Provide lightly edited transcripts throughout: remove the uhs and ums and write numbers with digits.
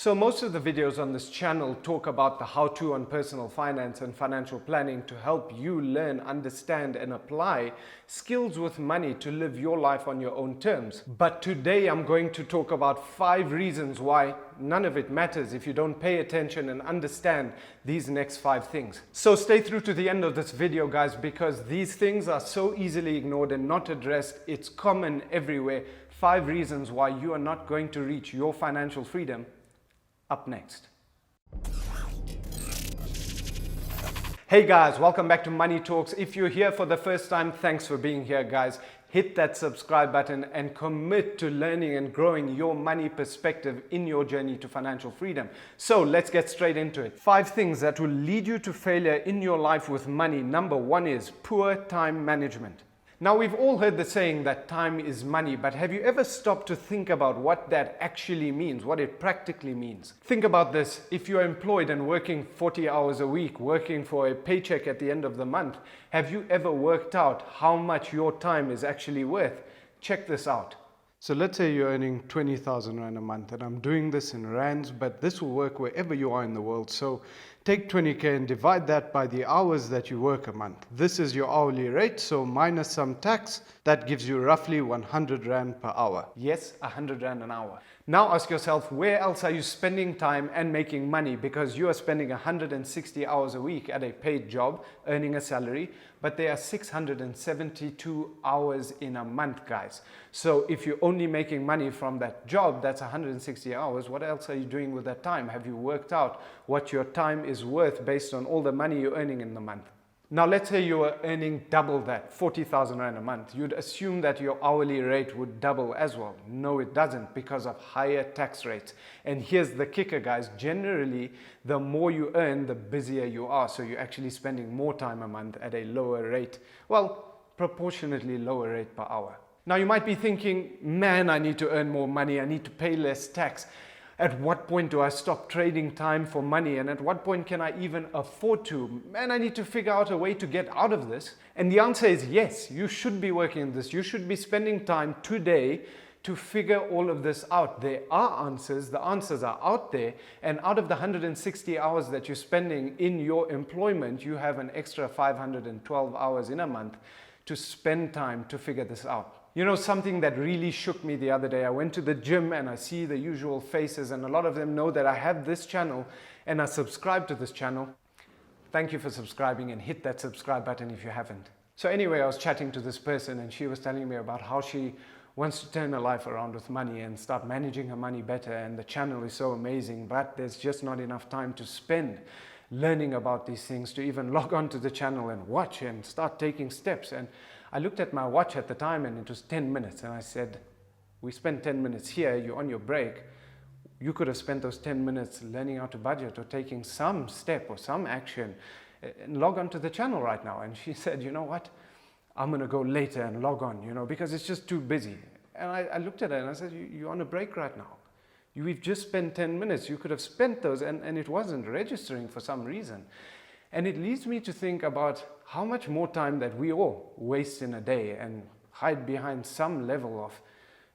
So most of the videos on this channel talk about the how-to on personal finance and financial planning to help you learn, understand and apply skills with money to live your life on your own terms. But today I'm going to talk about 5 reasons why none of it matters if you don't pay attention and understand these next 5 things. So stay through to the end of this video, guys, because these things are so easily ignored and not addressed. It's common everywhere. 5 reasons why you are not going to reach your financial freedom. Up next. Hey guys, welcome back to Money Talks. If you're here for the first time, thanks for being here, guys. Hit that subscribe button and commit to learning and growing your money perspective in your journey to financial freedom. So let's get straight into it. 5 things that will lead you to failure in your life with money. Number 1 is poor time management. Now, we've all heard the saying that time is money, but have you ever stopped to think about what that actually means, what it practically means? Think about this. If you're employed and working 40 hours a week, working for a paycheck at the end of the month, have you ever worked out how much your time is actually worth? Check this out. So let's say you're earning 20,000 Rand a month, and I'm doing this in rands, but this will work wherever you are in the world. So take 20K and divide that by the hours that you work a month. This is your hourly rate, so minus some tax, that gives you roughly 100 Rand per hour. Yes, 100 Rand an hour. Now ask yourself, where else are you spending time and making money? Because you are spending 160 hours a week at a paid job, earning a salary, but there are 672 hours in a month, guys. So if you're only making money from that job, that's 160 hours. What else are you doing with that time? Have you worked out what your time is worth based on all the money you're earning in the month? Now, let's say you are earning double that, 40,000 Rand a month. You'd assume that your hourly rate would double as well. No, it doesn't, because of higher tax rates. And here's the kicker, guys. Generally, the more you earn, the busier you are. So you're actually spending more time a month at a lower rate. Well, proportionately lower rate per hour. Now, you might be thinking, man, I need to earn more money. I need to pay less tax. At what point do I stop trading time for money? And at what point can I even afford to? Man, I need to figure out a way to get out of this. And the answer is yes, you should be working on this. You should be spending time today to figure all of this out. There are answers. The answers are out there. And out of the 160 hours that you're spending in your employment, you have an extra 512 hours in a month to spend time to figure this out. You know, something that really shook me the other day, I went to the gym and I see the usual faces, and a lot of them know that I have this channel and are subscribed to this channel. Thank you for subscribing, and hit that subscribe button if you haven't. So anyway, I was chatting to this person and she was telling me about how she wants to turn her life around with money and start managing her money better, and the channel is so amazing, but there's just not enough time to spend learning about these things to even log on to the channel and watch and start taking steps. And I looked at my watch at the time and it was 10 minutes. And I said, we spent 10 minutes here, you're on your break. You could have spent those 10 minutes learning how to budget or taking some step or some action, and log on to the channel right now. And she said, you know what? I'm going to go later and log on, because it's just too busy. And I looked at her and I said, you're on a break right now. We've just spent 10 minutes. You could have spent those, and it wasn't registering for some reason. And it leads me to think about how much more time that we all waste in a day and hide behind some level of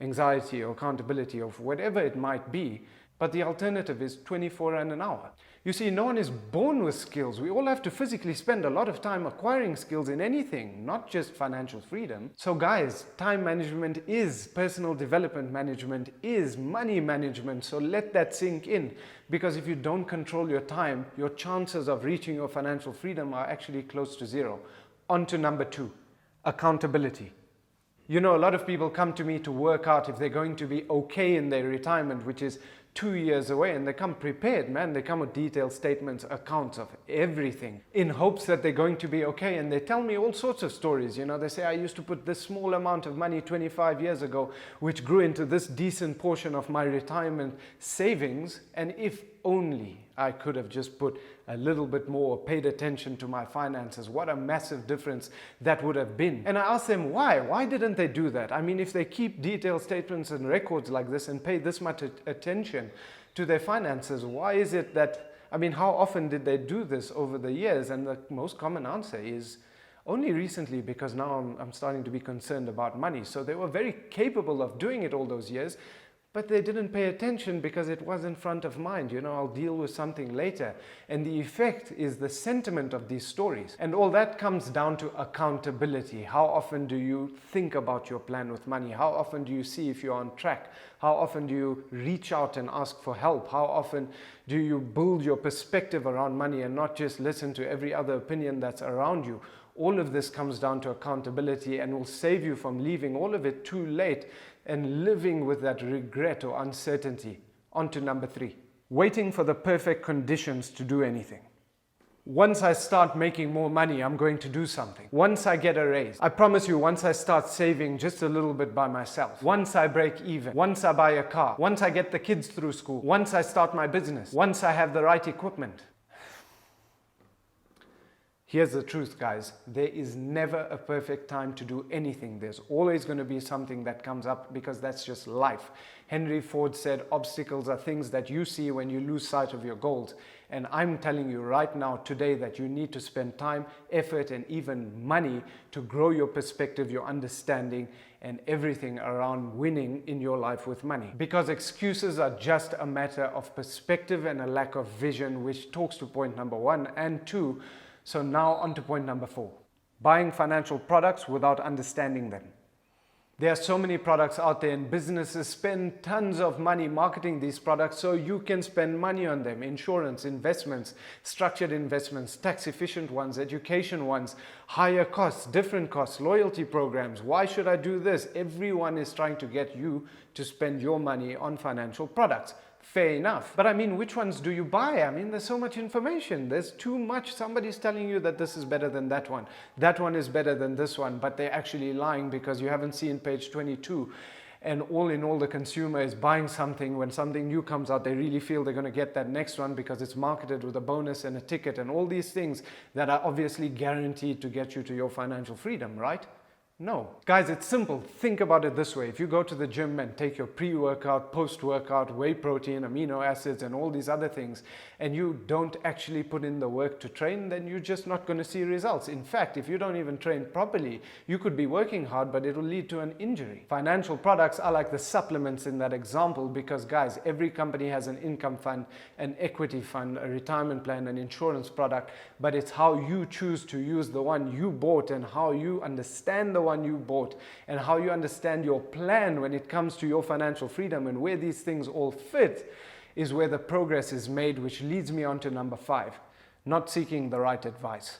anxiety or accountability of whatever it might be. But the alternative is 24 Rand an hour. You see, no one is born with skills. We all have to physically spend a lot of time acquiring skills in anything, not just financial freedom. So guys, time management is personal development management, is money management. So let that sink in, because if you don't control your time, your chances of reaching your financial freedom are actually close to zero. On to number 2, accountability. You know, a lot of people come to me to work out if they're going to be okay in their retirement, which is 2 years away, and they come prepared, man. They come with detailed statements, accounts of everything, in hopes that they're going to be okay. And they tell me all sorts of stories. They say, I used to put this small amount of money 25 years ago, which grew into this decent portion of my retirement savings. And if only I could have just put a little bit more, paid attention to my finances, what a massive difference that would have been. And I asked them why. Why didn't they do that? I mean, if they keep detailed statements and records like this and pay this much attention to their finances, why is it that, how often did they do this over the years? And the most common answer is only recently, because now I'm starting to be concerned about money. So they were very capable of doing it all those years, But they didn't pay attention because it wasn't front of mind. I'll deal with something later. And the effect is the sentiment of these stories. And all that comes down to accountability. How often do you think about your plan with money? How often do you see if you're on track? How often do you reach out and ask for help? How often do you build your perspective around money and not just listen to every other opinion that's around you? All of this comes down to accountability and will save you from leaving all of it too late and living with that regret or uncertainty. On to number 3, waiting for the perfect conditions to do anything. Once I start making more money, I'm going to do something. Once I get a raise, I promise you, once I start saving just a little bit by myself, once I break even, once I buy a car, once I get the kids through school, once I start my business, once I have the right equipment. Here's the truth, guys. There is never a perfect time to do anything. There's always going to be something that comes up because that's just life. Henry Ford said, obstacles are things that you see when you lose sight of your goals. And I'm telling you right now, today, that you need to spend time, effort, and even money to grow your perspective, your understanding, and everything around winning in your life with money. Because excuses are just a matter of perspective and a lack of vision, which talks to point number 1 and 2. So now on to point number 4, buying financial products without understanding them. There are so many products out there and businesses spend tons of money marketing these products so you can spend money on them. Insurance, investments, structured investments, tax efficient ones, education ones, higher costs, different costs, loyalty programs. Why should I do this? Everyone is trying to get you to spend your money on financial products. Fair enough. But I mean, which ones do you buy? I mean, there's so much information. There's too much. Somebody's telling you that this is better than that one. That one is better than this one, but they're actually lying because you haven't seen page 22. And all in all, the consumer is buying something. When something new comes out, they really feel they're going to get that next one because it's marketed with a bonus and a ticket and all these things that are obviously guaranteed to get you to your financial freedom, right? No. Guys, it's simple. Think about it this way. If you go to the gym and take your pre-workout, post-workout, whey protein, amino acids, and all these other things, and you don't actually put in the work to train, then you're just not going to see results. In fact, if you don't even train properly, you could be working hard, but it will lead to an injury. Financial products are like the supplements in that example because, guys, every company has an income fund, an equity fund, a retirement plan, an insurance product, but it's how you choose to use the one you bought and how you understand the one you bought and how you understand your plan when it comes to your financial freedom and where these things all fit is where the progress is made, which leads me on to number 5, not seeking the right advice.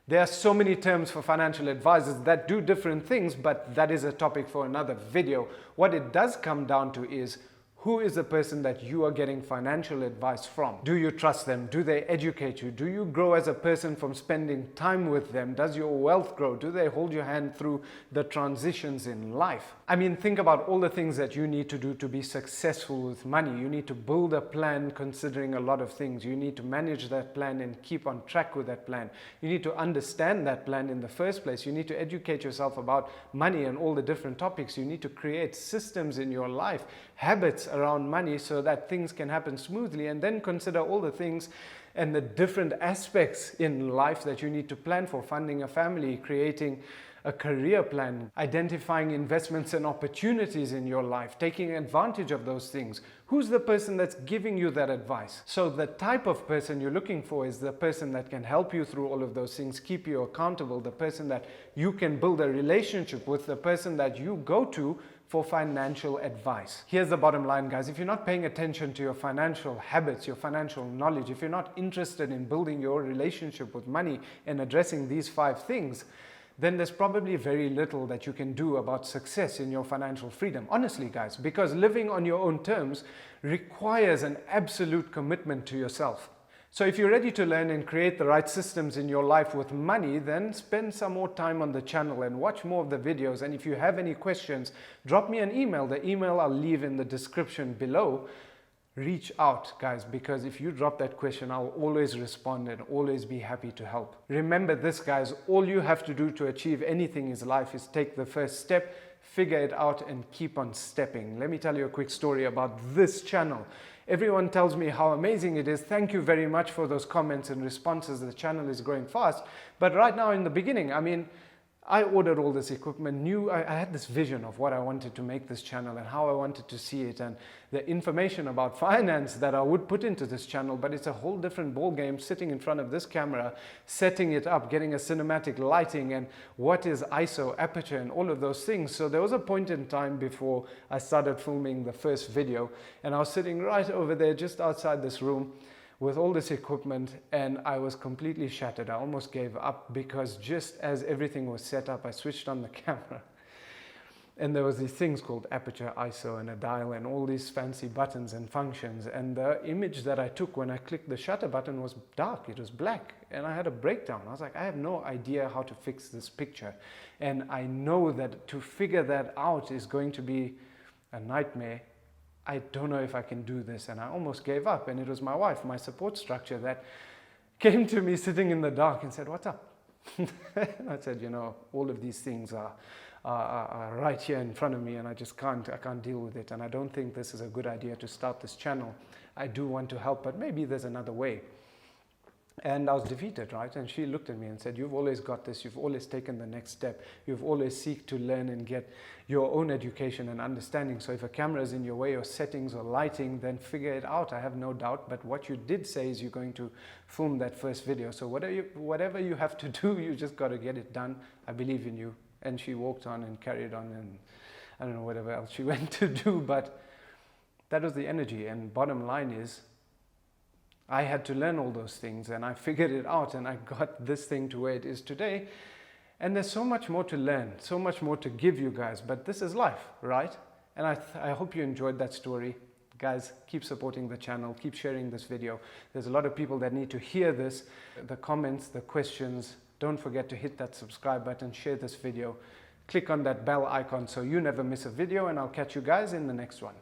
There are so many terms for financial advisors that do different things, but that is a topic for another video. What it does come down to is, who is the person that you are getting financial advice from? Do you trust them? Do they educate you? Do you grow as a person from spending time with them? Does your wealth grow? Do they hold your hand through the transitions in life? I mean, think about all the things that you need to do to be successful with money. You need to build a plan considering a lot of things. You need to manage that plan and keep on track with that plan. You need to understand that plan in the first place. You need to educate yourself about money and all the different topics. You need to create systems in your life, habits around money so that things can happen smoothly, and then consider all the things and the different aspects in life that you need to plan for: funding a family, creating a career plan, identifying investments and opportunities in your life, taking advantage of those things. Who's the person that's giving you that advice? So the type of person you're looking for is the person that can help you through all of those things, keep you accountable, the person that you can build a relationship with, the person that you go to for financial advice. Here's the bottom line, guys. If you're not paying attention to your financial habits, your financial knowledge, if you're not interested in building your relationship with money and addressing these 5 things, then there's probably very little that you can do about success in your financial freedom. Honestly, guys, because living on your own terms requires an absolute commitment to yourself. So if you're ready to learn and create the right systems in your life with money, then spend some more time on the channel and watch more of the videos. And if you have any questions, drop me an email. The email I'll leave in the description below. Reach out, guys, because if you drop that question, I'll always respond and always be happy to help. Remember this, guys, all you have to do to achieve anything in life is take the first step, figure it out, and keep on stepping. Let me tell you a quick story about this channel. Everyone tells me how amazing it is. Thank you very much for those comments and responses. The channel is growing fast. But right now in the beginning, I mean, I ordered all this equipment, knew I had this vision of what I wanted to make this channel and how I wanted to see it, and the information about finance that I would put into this channel. But it's a whole different ball game sitting in front of this camera, setting it up, getting a cinematic lighting, and what is ISO, aperture, and all of those things. So there was a point in time before I started filming the first video, and I was sitting right over there just outside this room with all this equipment, and I was completely shattered. I almost gave up, because just as everything was set up, I switched on the camera and there was these things called aperture, ISO, and a dial, and all these fancy buttons and functions, and the image that I took when I clicked the shutter button was dark, it was black, and I had a breakdown. I was like, I have no idea how to fix this picture, and I know that to figure that out is going to be a nightmare. I don't know if I can do this, and I almost gave up. And it was my wife, my support structure, that came to me sitting in the dark and said, "What's up?" And I said, you know, all of these things are right here in front of me, and I can't deal with it, and I don't think this is a good idea to start this channel. I do want to help, but maybe there's another way. And I was defeated, right? And she looked at me and said, "You've always got this. You've always taken the next step. You've always seek to learn and get your own education and understanding. So if a camera is in your way, or settings or lighting, then figure it out. I have no doubt. But what you did say is you're going to film that first video. So whatever you have to do, you just got to get it done. I believe in you." And she walked on and carried on, and I don't know whatever else she went to do, but that was the energy. And bottom line is, I had to learn all those things, and I figured it out, and I got this thing to where it is today. And there's so much more to learn, so much more to give you guys, but this is life, right? And I hope you enjoyed that story. Guys, keep supporting the channel, keep sharing this video. There's a lot of people that need to hear this. The comments, the questions, don't forget to hit that subscribe button, share this video, click on that bell icon so you never miss a video, and I'll catch you guys in the next one.